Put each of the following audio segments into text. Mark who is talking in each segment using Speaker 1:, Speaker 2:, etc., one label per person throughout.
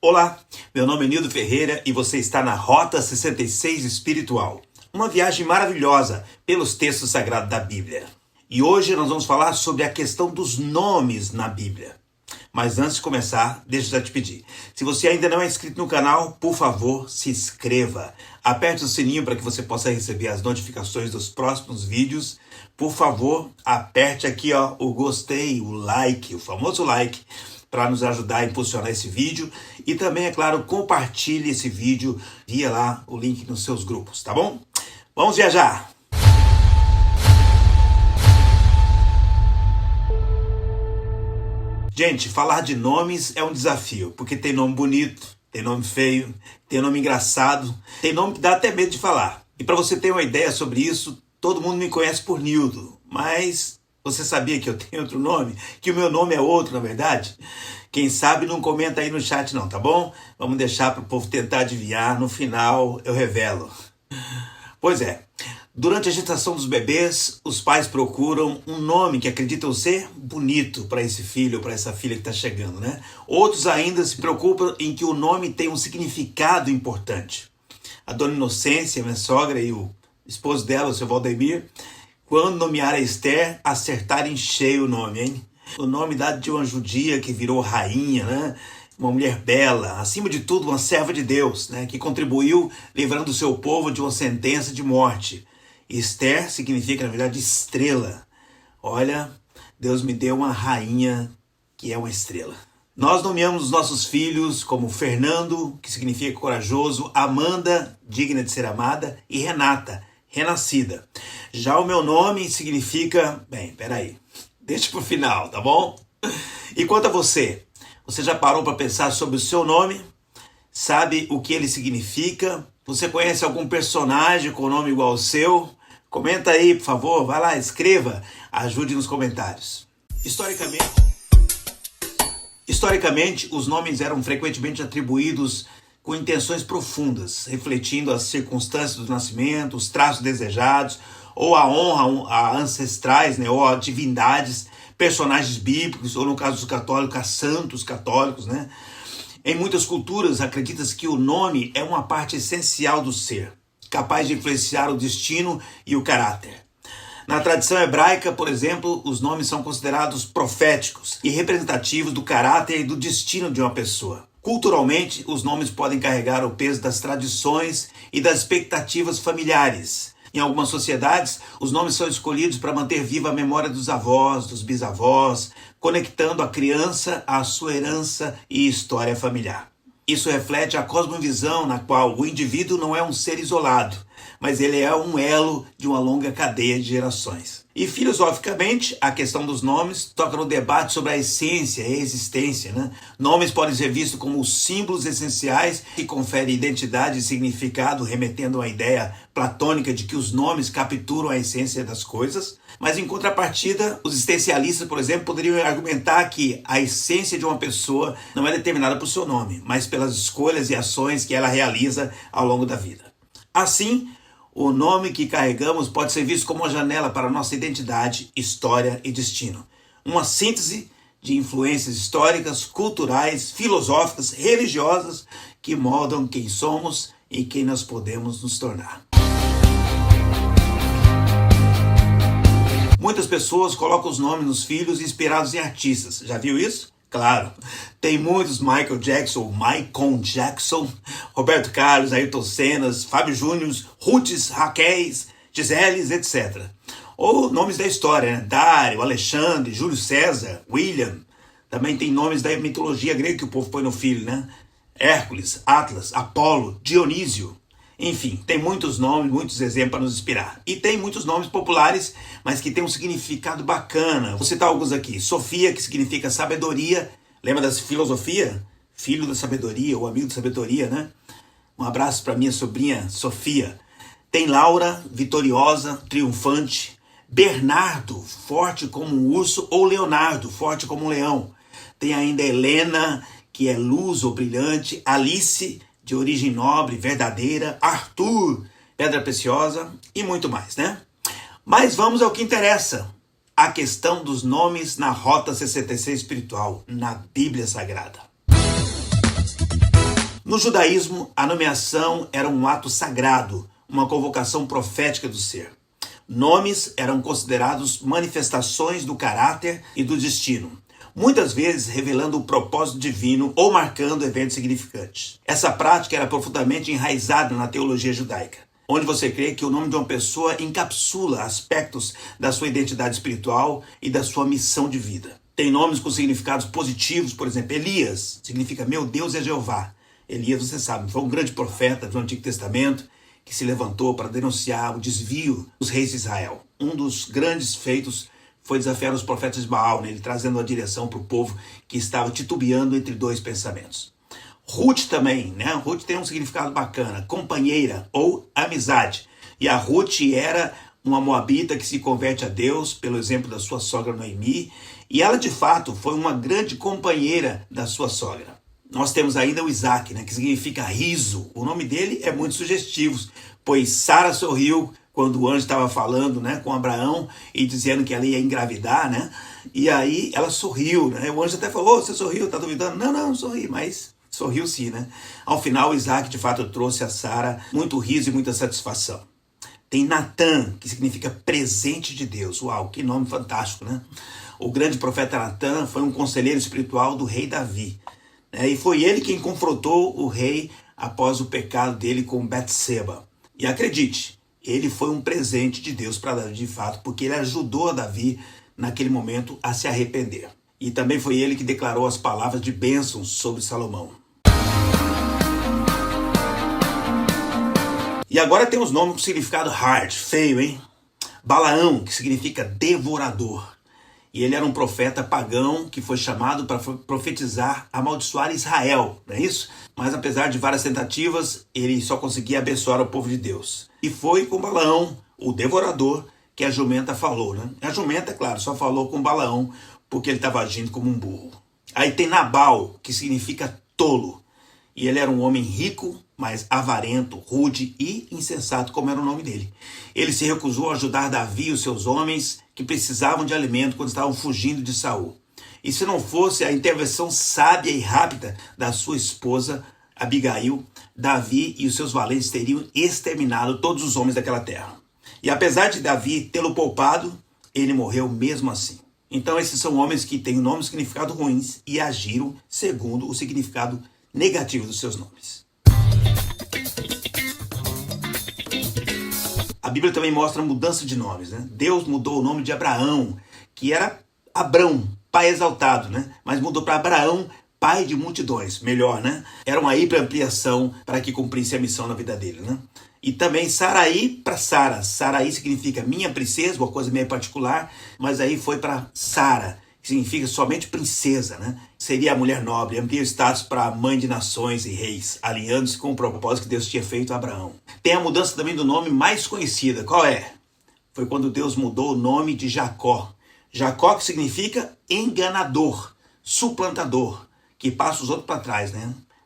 Speaker 1: Olá, meu nome é Nildo Ferreira e você está na Rota 66 Espiritual. Uma viagem maravilhosa pelos textos sagrados da Bíblia. E hoje nós vamos falar sobre a questão dos nomes na Bíblia. Mas antes de começar, deixa eu já te pedir. Se você ainda não é inscrito no canal, por favor, se inscreva. Aperte o sininho para que você possa receber as notificações dos próximos vídeos. Por favor, aperte aqui o gostei, o like, o famoso like, para nos ajudar a impulsionar esse vídeo. E também, é claro, compartilhe esse vídeo via lá o link nos seus grupos, tá bom? Vamos viajar! Gente, falar de nomes é um desafio, porque tem nome bonito, tem nome feio, tem nome engraçado, tem nome que dá até medo de falar. E para você ter uma ideia sobre isso, todo mundo me conhece por Nildo, mas você sabia que eu tenho outro nome? Que o meu nome é outro, na verdade? Quem sabe não comenta aí no chat não, tá bom? Vamos deixar para o povo tentar adivinhar, no final eu revelo. Pois é, durante a gestação dos bebês, os pais procuram um nome que acreditam ser bonito para esse filho ou para essa filha que está chegando, né? Outros ainda se preocupam em que o nome tenha um significado importante. A dona Inocência, minha sogra, e o esposo dela, o seu Valdemir, quando nomearam a Esther, acertaram em cheio o nome, hein? O nome dado de uma judia que virou rainha, né? Uma mulher bela, acima de tudo uma serva de Deus, né? Que contribuiu livrando o seu povo de uma sentença de morte. Esther significa, na verdade, estrela. Olha, Deus me deu uma rainha que é uma estrela. Nós nomeamos os nossos filhos como Fernando, que significa corajoso, Amanda, digna de ser amada, e Renata, renascida. Já o meu nome significa... Bem, peraí, deixa pro final, tá bom? E quanto a você? Você já parou para pensar sobre o seu nome? Sabe o que ele significa? Você conhece algum personagem com nome igual ao seu? Comenta aí, por favor, vai lá, escreva, ajude nos comentários. Historicamente, os nomes eram frequentemente atribuídos com intenções profundas, refletindo as circunstâncias do nascimento, os traços desejados, ou a honra a ancestrais, né, ou a divindades, personagens bíblicos, ou no caso dos católicos, a santos católicos, né? Em muitas culturas, acredita-se que o nome é uma parte essencial do ser, capaz de influenciar o destino e o caráter. Na tradição hebraica, por exemplo, os nomes são considerados proféticos e representativos do caráter e do destino de uma pessoa. Culturalmente, os nomes podem carregar o peso das tradições e das expectativas familiares. Em algumas sociedades, os nomes são escolhidos para manter viva a memória dos avós, dos bisavós, conectando a criança à sua herança e história familiar. Isso reflete a cosmovisão na qual o indivíduo não é um ser isolado, mas ele é um elo de uma longa cadeia de gerações. E filosoficamente, a questão dos nomes toca no debate sobre a essência e a existência, né? Nomes podem ser vistos como símbolos essenciais que conferem identidade e significado, remetendo à ideia platônica de que os nomes capturam a essência das coisas. Mas em contrapartida, os existencialistas, por exemplo, poderiam argumentar que a essência de uma pessoa não é determinada por seu nome, mas pelas escolhas e ações que ela realiza ao longo da vida. Assim, o nome que carregamos pode ser visto como uma janela para a nossa identidade, história e destino. Uma síntese de influências históricas, culturais, filosóficas, religiosas que moldam quem somos e quem nós podemos nos tornar. Muitas pessoas colocam os nomes nos filhos inspirados em artistas. Já viu isso? Claro, tem muitos Michael Jackson, Roberto Carlos, Ayrton Senna, Fábio Júnior, Ruths, Raquéis, Giseles, etc. Ou nomes da história, né? Dário, Alexandre, Júlio César, William. Também tem nomes da mitologia grega que o povo põe no filho, né? Hércules, Atlas, Apolo, Dionísio. Enfim, tem muitos nomes, muitos exemplos para nos inspirar. E tem muitos nomes populares, mas que têm um significado bacana. Vou citar alguns aqui. Sofia, que significa sabedoria. Lembra da filosofia? Filho da sabedoria, ou amigo da sabedoria, né? Um abraço para minha sobrinha Sofia. Tem Laura, vitoriosa, triunfante. Bernardo, forte como um urso. Ou Leonardo, forte como um leão. Tem ainda Helena, que é luz ou brilhante. Alice, de origem nobre, verdadeira, Arthur, pedra preciosa e muito mais, né? Mas vamos ao que interessa, a questão dos nomes na Rota 66 Espiritual, na Bíblia Sagrada. No judaísmo, a nomeação era um ato sagrado, uma convocação profética do ser. Nomes eram considerados manifestações do caráter e do destino, muitas vezes revelando o propósito divino ou marcando eventos significantes. Essa prática era profundamente enraizada na teologia judaica, onde você crê que o nome de uma pessoa encapsula aspectos da sua identidade espiritual e da sua missão de vida. Tem nomes com significados positivos, por exemplo, Elias significa meu Deus é Jeová. Elias, você sabe, foi um grande profeta do Antigo Testamento que se levantou para denunciar o desvio dos reis de Israel. Um dos grandes feitos foi desafiar os profetas de Baal, ele trazendo a direção para o povo que estava titubeando entre dois pensamentos. Ruth também, Ruth tem um significado bacana, companheira ou amizade. E a Ruth era uma moabita que se converte a Deus, pelo exemplo da sua sogra Noemi, e ela de fato foi uma grande companheira da sua sogra. Nós temos ainda o Isaac, que significa riso. O nome dele é muito sugestivo, pois Sara sorriu quando o anjo estava falando com Abraão e dizendo que ela ia engravidar, E aí ela sorriu, O anjo até falou, você sorriu, tá duvidando? Não sorri, mas sorriu sim, Ao final, Isaac de fato trouxe a Sara muito riso e muita satisfação. Tem Natã, que significa presente de Deus. Uau, que nome fantástico, O grande profeta Natã foi um conselheiro espiritual do rei Davi. E foi ele quem confrontou o rei após o pecado dele com Betseba. E acredite, ele foi um presente de Deus para Davi de fato, porque ele ajudou a Davi naquele momento a se arrepender. E também foi ele que declarou as palavras de bênção sobre Salomão. E agora tem os nomes com significado hard, feio, hein? Balaão, que significa devorador. E ele era um profeta pagão que foi chamado para profetizar, amaldiçoar Israel, não é isso? Mas apesar de várias tentativas, ele só conseguia abençoar o povo de Deus. E foi com Balaão, o devorador, que a jumenta falou, A jumenta, claro, só falou com Balaão porque ele estava agindo como um burro. Aí tem Nabal, que significa tolo. E ele era um homem rico, mas avarento, rude e insensato, como era o nome dele. Ele se recusou a ajudar Davi e os seus homens que precisavam de alimento quando estavam fugindo de Saul. E se não fosse a intervenção sábia e rápida da sua esposa, Abigail, Davi e os seus valentes teriam exterminado todos os homens daquela terra. E apesar de Davi tê-lo poupado, ele morreu mesmo assim. Então esses são homens que têm nomes e significados ruins e agiram segundo o significado negativo dos seus nomes. A Bíblia também mostra a mudança de nomes, Deus mudou o nome de Abraão, que era Abrão, pai exaltado, Mas mudou para Abraão, pai de multidões, melhor, Era uma hiperampliação para que cumprisse a missão na vida dele, E também Saraí para Sara. Saraí significa minha princesa, uma coisa meio particular, mas aí foi para Sara, que significa somente princesa, Seria a mulher nobre, amplia o status para mãe de nações e reis, alinhando-se com o propósito que Deus tinha feito a Abraão. Tem a mudança também do nome mais conhecida, qual é? Foi quando Deus mudou o nome de Jacó. Jacó que significa enganador, suplantador, que passa os outros para trás,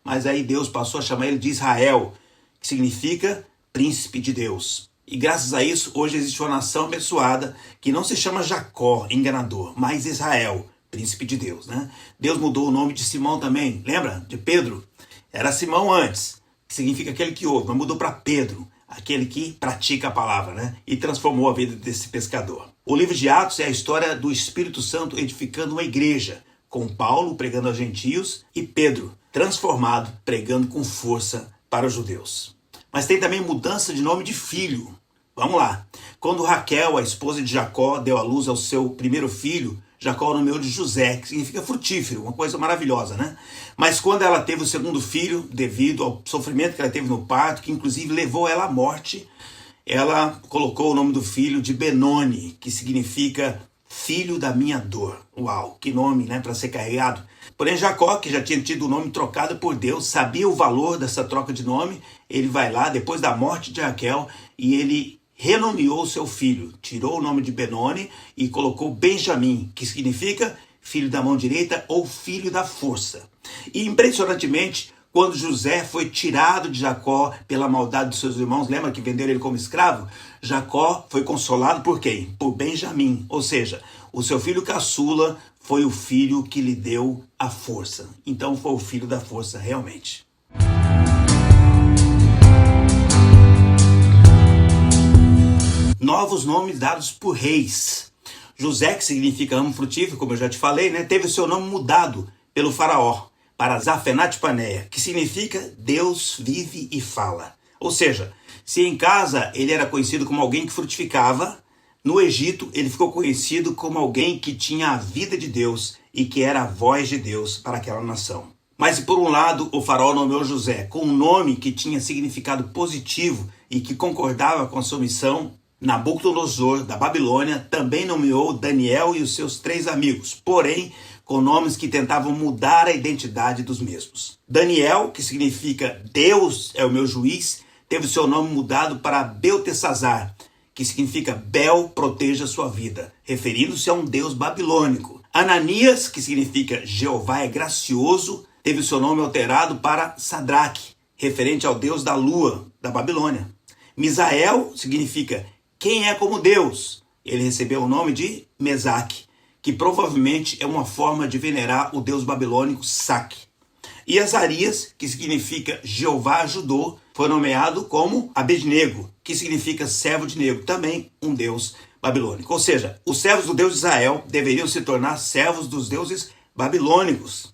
Speaker 1: Mas aí Deus passou a chamar ele de Israel, que significa príncipe de Deus. E graças a isso, hoje existe uma nação abençoada que não se chama Jacó, enganador, mas Israel, príncipe de Deus, Deus mudou o nome de Simão também, lembra? De Pedro. Era Simão antes, que significa aquele que ouve, mas mudou para Pedro, aquele que pratica a palavra, E transformou a vida desse pescador. O livro de Atos é a história do Espírito Santo edificando uma igreja, com Paulo pregando aos gentios e Pedro transformado, pregando com força para os judeus. Mas tem também mudança de nome de filho. Vamos lá. Quando Raquel, a esposa de Jacó, deu à luz ao seu primeiro filho, Jacó o nomeou de José, que significa frutífero, uma coisa maravilhosa, Mas quando ela teve o segundo filho, devido ao sofrimento que ela teve no parto, que inclusive levou ela à morte, ela colocou o nome do filho de Benoni, que significa filho da minha dor. Uau, que nome, para ser carregado. Porém, Jacó, que já tinha tido o nome trocado por Deus, sabia o valor dessa troca de nome. Ele vai lá, depois da morte de Raquel, e ele renomeou seu filho. Tirou o nome de Benoni e colocou Benjamim, que significa filho da mão direita ou filho da força. E impressionantemente, quando José foi tirado de Jacó pela maldade dos seus irmãos, lembra que venderam ele como escravo? Jacó foi consolado por quem? Por Benjamim, ou seja, o seu filho caçula foi o filho que lhe deu a força. Então foi o filho da força realmente. novos nomes dados por reis. José, que significa ramo frutífero, como eu já te falei, né, teve o seu nome mudado pelo faraó para Zafenat-Paneia, que significa Deus vive e fala. Ou seja, se em casa ele era conhecido como alguém que frutificava, no Egito ele ficou conhecido como alguém que tinha a vida de Deus e que era a voz de Deus para aquela nação. Mas por um lado, o faraó nomeou José com um nome que tinha significado positivo e que concordava com a sua missão, Nabucodonosor, da Babilônia, também nomeou Daniel e os seus 3 amigos, porém com nomes que tentavam mudar a identidade dos mesmos. Daniel, que significa Deus é o meu juiz, teve seu nome mudado para Beltesazar, que significa Bel proteja sua vida, referindo-se a um deus babilônico. Ananias, que significa Jeová é gracioso, teve seu nome alterado para Sadraque, referente ao deus da lua, da Babilônia. Misael significa quem é como Deus. Ele recebeu o nome de Mesaque, que provavelmente é uma forma de venerar o deus babilônico Saque. E Azarias, que significa Jeová ajudou, foi nomeado como Abednego, que significa servo de Nego, também um deus babilônico. Ou seja, os servos do Deus de Israel deveriam se tornar servos dos deuses babilônicos.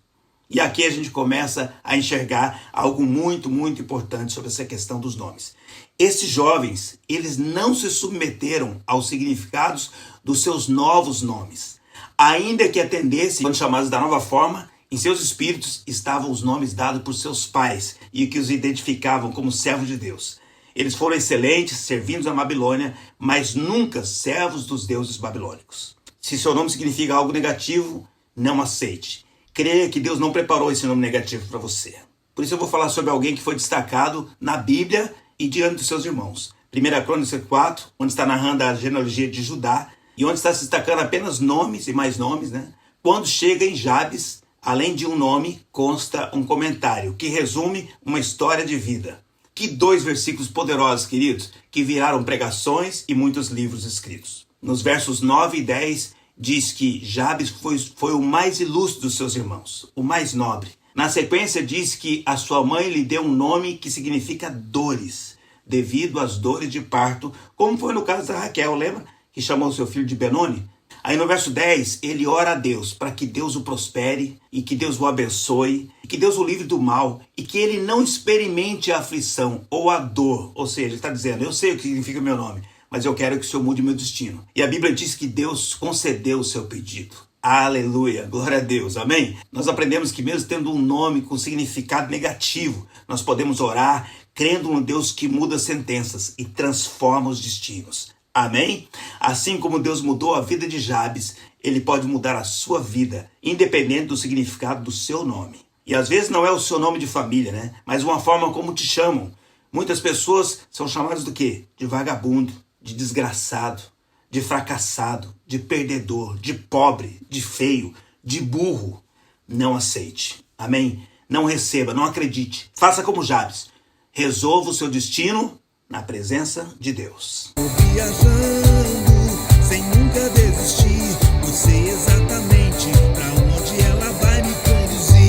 Speaker 1: E aqui a gente começa a enxergar algo muito, muito importante sobre essa questão dos nomes. Esses jovens, eles não se submeteram aos significados dos seus novos nomes. Ainda que atendessem, quando chamados da nova forma, em seus espíritos estavam os nomes dados por seus pais e que os identificavam como servos de Deus. Eles foram excelentes, servindo a Babilônia, mas nunca servos dos deuses babilônicos. Se seu nome significa algo negativo, não aceite. Creia que Deus não preparou esse nome negativo para você. Por isso eu vou falar sobre alguém que foi destacado na Bíblia e diante dos seus irmãos. 1 Crônicas 4, onde está narrando a genealogia de Judá e onde está se destacando apenas nomes e mais nomes, né? Quando chega em Jabes, além de um nome, consta um comentário que resume uma história de vida. Que 2 versículos poderosos, queridos, que viraram pregações e muitos livros escritos. Nos versos 9 e 10, diz que Jabes foi o mais ilustre dos seus irmãos, o mais nobre. Na sequência, diz que a sua mãe lhe deu um nome que significa dores, devido às dores de parto, como foi no caso da Raquel, lembra? Que chamou seu filho de Benoni. Aí no verso 10, ele ora a Deus para que Deus o prospere e que Deus o abençoe, e que Deus o livre do mal e que ele não experimente a aflição ou a dor. Ou seja, ele está dizendo, eu sei o que significa o meu nome, mas eu quero que o Senhor mude meu destino. E a Bíblia diz que Deus concedeu o seu pedido. Aleluia, glória a Deus, amém? Nós aprendemos que mesmo tendo um nome com significado negativo, nós podemos orar crendo no Deus que muda sentenças e transforma os destinos. Amém? Assim como Deus mudou a vida de Jabes, ele pode mudar a sua vida, independente do significado do seu nome. E às vezes não é o seu nome de família, né? Mas uma forma como te chamam. Muitas pessoas são chamadas do quê? De vagabundo, de desgraçado, de fracassado, de perdedor, de pobre, de feio, de burro. Não aceite. Amém? Não receba, não acredite. Faça como Jabes. Resolva o seu destino na presença de Deus.
Speaker 2: Viajando, sem nunca desistir, eu sei exatamente para onde ela vai me conduzir.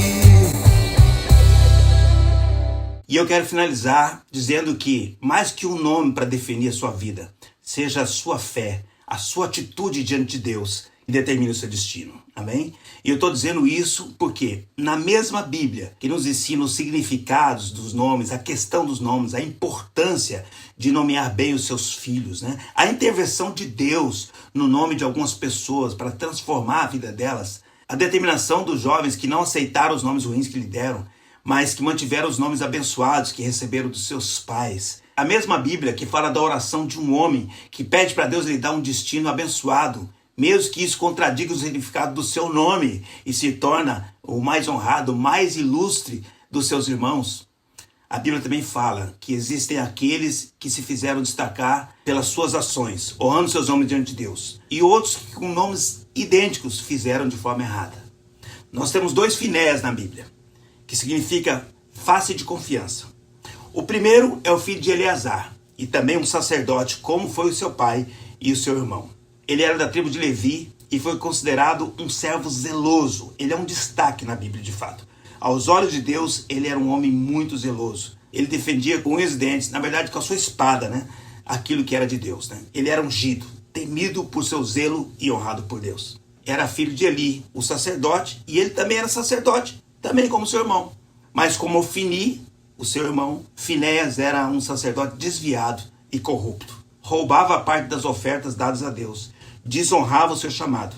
Speaker 1: E eu quero finalizar dizendo que, mais que um nome para definir a sua vida, seja a sua fé, a sua atitude diante de Deus que determine o seu destino. Amém? E eu estou dizendo isso porque na mesma Bíblia que nos ensina os significados dos nomes, a questão dos nomes, a importância de nomear bem os seus filhos, né? A intervenção de Deus no nome de algumas pessoas para transformar a vida delas, a determinação dos jovens que não aceitaram os nomes ruins que lhe deram, mas que mantiveram os nomes abençoados que receberam dos seus pais. A mesma Bíblia que fala da oração de um homem que pede para Deus lhe dar um destino abençoado, mesmo que isso contradiga o significado do seu nome e se torna o mais honrado, o mais ilustre dos seus irmãos. A Bíblia também fala que existem aqueles que se fizeram destacar pelas suas ações, honrando seus nomes diante de Deus, e outros que com nomes idênticos fizeram de forma errada. Nós temos 2 Finéias na Bíblia, que significa face de confiança. O primeiro é o filho de Eleazar, e também um sacerdote, como foi o seu pai e o seu irmão. Ele era da tribo de Levi e foi considerado um servo zeloso. Ele é um destaque na Bíblia, de fato. Aos olhos de Deus, ele era um homem muito zeloso. Ele defendia com unhas e dentes, na verdade com a sua espada, né? aquilo que era de Deus, né? Ele era ungido, temido por seu zelo e honrado por Deus. Era filho de Eli, o sacerdote, e ele também era sacerdote, também como seu irmão. Mas como Ofni, o seu irmão, Finéias era um sacerdote desviado e corrupto. Roubava a parte das ofertas dadas a Deus, desonrava o seu chamado.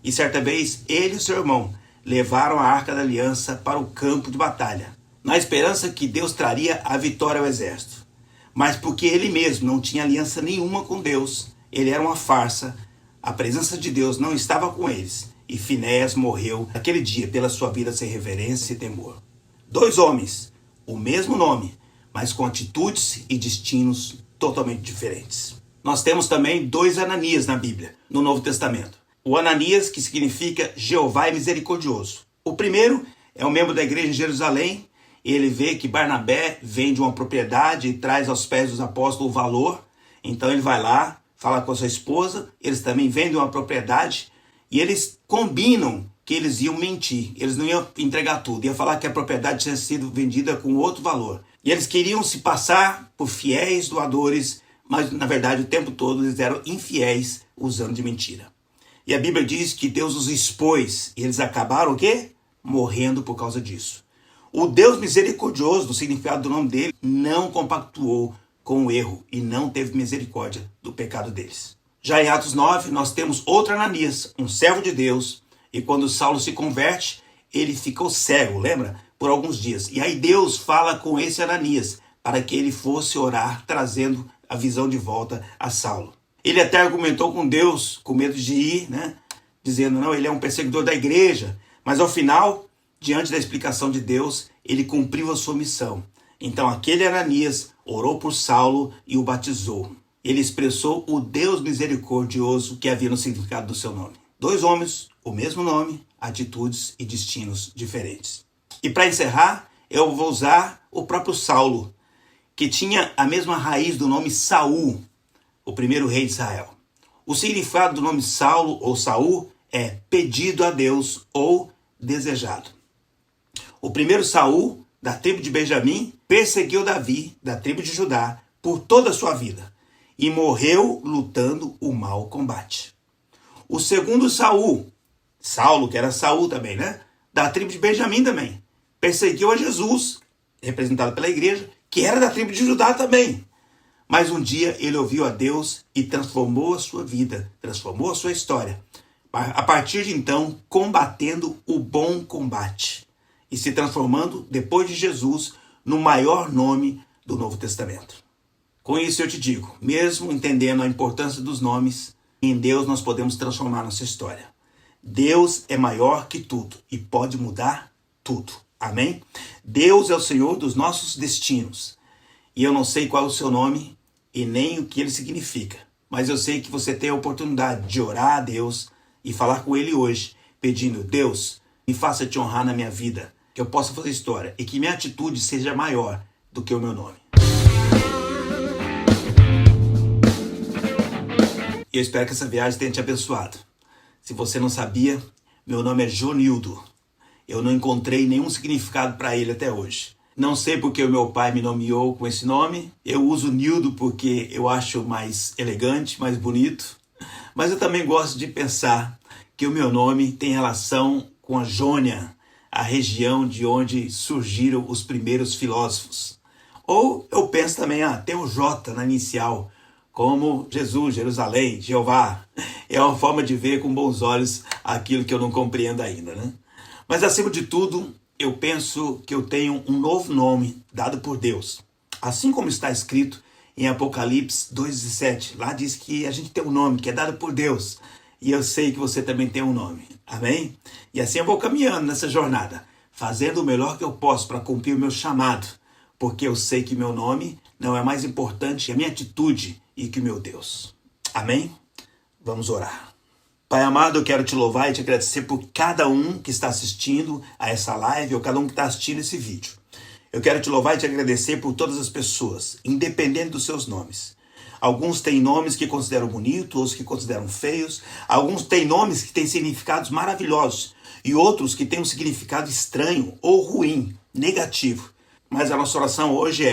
Speaker 1: E certa vez, ele e seu irmão levaram a Arca da Aliança para o campo de batalha, na esperança que Deus traria a vitória ao exército. Mas porque ele mesmo não tinha aliança nenhuma com Deus, ele era uma farsa, a presença de Deus não estava com eles, e Finéias morreu naquele dia pela sua vida sem reverência e temor. 2 homens, o mesmo nome, mas com atitudes e destinos totalmente diferentes. Nós temos também 2 Ananias na Bíblia, no Novo Testamento. O Ananias, que significa Jeová é misericordioso. O primeiro é um membro da igreja em Jerusalém. Ele vê que Barnabé vende uma propriedade e traz aos pés dos apóstolos o valor. Então ele vai lá, fala com a sua esposa, eles também vendem uma propriedade e eles combinam que eles iam mentir. Eles não iam entregar tudo, iam falar que a propriedade tinha sido vendida com outro valor. E eles queriam se passar por fiéis doadores, mas na verdade o tempo todo eles eram infiéis, usando de mentira. E a Bíblia diz que Deus os expôs e eles acabaram o quê? Morrendo por causa disso. O Deus misericordioso, do significado do nome dele, não compactuou com o erro e não teve misericórdia do pecado deles. Já em Atos 9, nós temos outro Ananias, um servo de Deus, e quando Saulo se converte, ele ficou cego, lembra? Por alguns dias. E aí Deus fala com esse Ananias para que ele fosse orar, trazendo a visão de volta a Saulo. Ele até argumentou com Deus, com medo de ir, né? Dizendo, não, ele é um perseguidor da igreja. Mas ao final, diante da explicação de Deus, ele cumpriu a sua missão. Então aquele Ananias orou por Saulo e o batizou. Ele expressou o Deus misericordioso que havia no significado do seu nome. 2 homens, o mesmo nome, atitudes e destinos diferentes. E para encerrar, eu vou usar o próprio Saulo, que tinha a mesma raiz do nome Saul, o primeiro rei de Israel. O significado do nome Saulo ou Saul é pedido a Deus ou desejado. O primeiro Saul, da tribo de Benjamim, perseguiu Davi, da tribo de Judá, por toda a sua vida e morreu lutando o mau combate. O segundo Saul, Saulo, que era Saul também, né? Da tribo de Benjamim também, perseguiu a Jesus, representado pela igreja, que era da tribo de Judá também. Mas um dia ele ouviu a Deus e transformou a sua vida, transformou a sua história. A partir de então, combatendo o bom combate e se transformando, depois de Jesus, no maior nome do Novo Testamento. Com isso eu te digo, mesmo entendendo a importância dos nomes, em Deus nós podemos transformar nossa história. Deus é maior que tudo e pode mudar tudo. Amém? Deus é o Senhor dos nossos destinos. E eu não sei qual é o seu nome e nem o que ele significa. Mas eu sei que você tem a oportunidade de orar a Deus e falar com ele hoje, pedindo, Deus, me faça te honrar na minha vida, que eu possa fazer história e que minha atitude seja maior do que o meu nome. E eu espero que essa viagem tenha te abençoado. Se você não sabia, meu nome é Jonildo. Eu não encontrei nenhum significado para ele até hoje. Não sei porque o meu pai me nomeou com esse nome. Eu uso Nildo porque eu acho mais elegante, mais bonito. Mas eu também gosto de pensar que o meu nome tem relação com a Jônia, a região de onde surgiram os primeiros filósofos. Ou eu penso também, tem o J na inicial, como Jesus, Jerusalém, Jeová. É uma forma de ver com bons olhos aquilo que eu não compreendo ainda, né? Mas acima de tudo, eu penso que eu tenho um novo nome dado por Deus. Assim como está escrito em Apocalipse 2:17. Lá diz que a gente tem um nome que é dado por Deus. E eu sei que você também tem um nome. Amém? E assim eu vou caminhando nessa jornada, fazendo o melhor que eu posso para cumprir o meu chamado. Porque eu sei que meu nome não é mais importante que a minha atitude e que o meu Deus. Amém? Vamos orar. Pai amado, eu quero te louvar e te agradecer por cada um que está assistindo a essa live ou cada um que está assistindo esse vídeo. Eu quero te louvar e te agradecer por todas as pessoas, independente dos seus nomes. Alguns têm nomes que consideram bonitos, outros que consideram feios. Alguns têm nomes que têm significados maravilhosos e outros que têm um significado estranho ou ruim, negativo. Mas a nossa oração hoje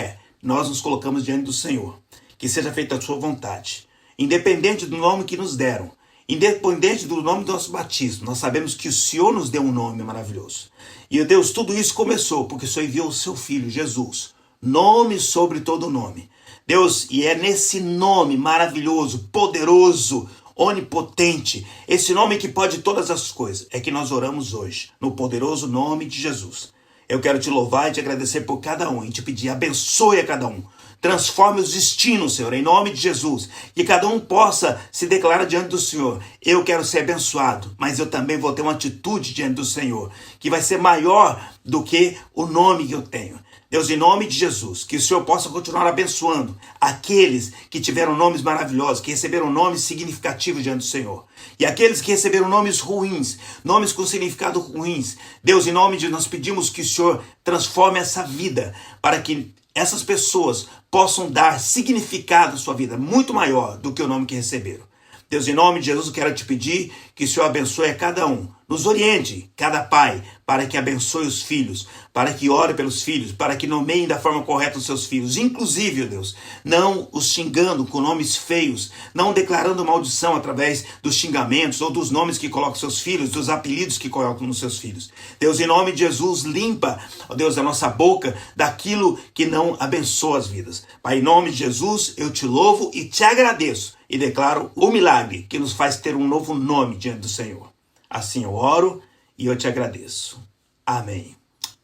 Speaker 1: nós nos colocamos diante do Senhor. que seja feita a sua vontade. Independente do nome que nos deram, independente do nome do nosso batismo, nós sabemos que o Senhor nos deu um nome maravilhoso. E Deus, tudo isso começou porque o Senhor enviou o seu Filho, Jesus. Nome sobre todo nome. Deus, e é nesse nome maravilhoso, poderoso, onipotente, esse nome que pode todas as coisas, é que nós oramos hoje, no poderoso nome de Jesus. Eu quero te louvar e te agradecer por cada um e te pedir, abençoe a cada um. Transforme os destinos, Senhor, em nome de Jesus. Que cada um possa se declarar diante do Senhor. Eu quero ser abençoado, mas eu também vou ter uma atitude diante do Senhor, que vai ser maior do que o nome que eu tenho. Deus, em nome de Jesus, que o Senhor possa continuar abençoando aqueles que tiveram nomes maravilhosos, que receberam nomes significativos diante do Senhor. E aqueles que receberam nomes ruins, nomes com significado ruins. Deus, em nome de nós pedimos que o Senhor transforme essa vida para que essas pessoas possam dar significado à sua vida muito maior do que o nome que receberam. Deus, em nome de Jesus, eu quero te pedir que o Senhor abençoe a cada um. Nos oriente, cada pai, para que abençoe os filhos, para que ore pelos filhos, para que nomeiem da forma correta os seus filhos. Inclusive, Deus, não os xingando com nomes feios, não declarando maldição através dos xingamentos ou dos nomes que colocam seus filhos, dos apelidos que colocam nos seus filhos. Deus, em nome de Jesus, limpa, ó Deus, a nossa boca daquilo que não abençoa as vidas. Pai, em nome de Jesus, eu te louvo e te agradeço e declaro o milagre que nos faz ter um novo nome diante do Senhor. Assim eu oro e eu te agradeço. Amém.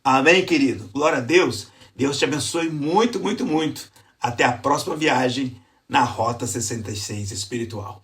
Speaker 1: Amém, querido. Glória a Deus. Deus te abençoe muito, muito, muito. Até a próxima viagem na Rota 66 Espiritual.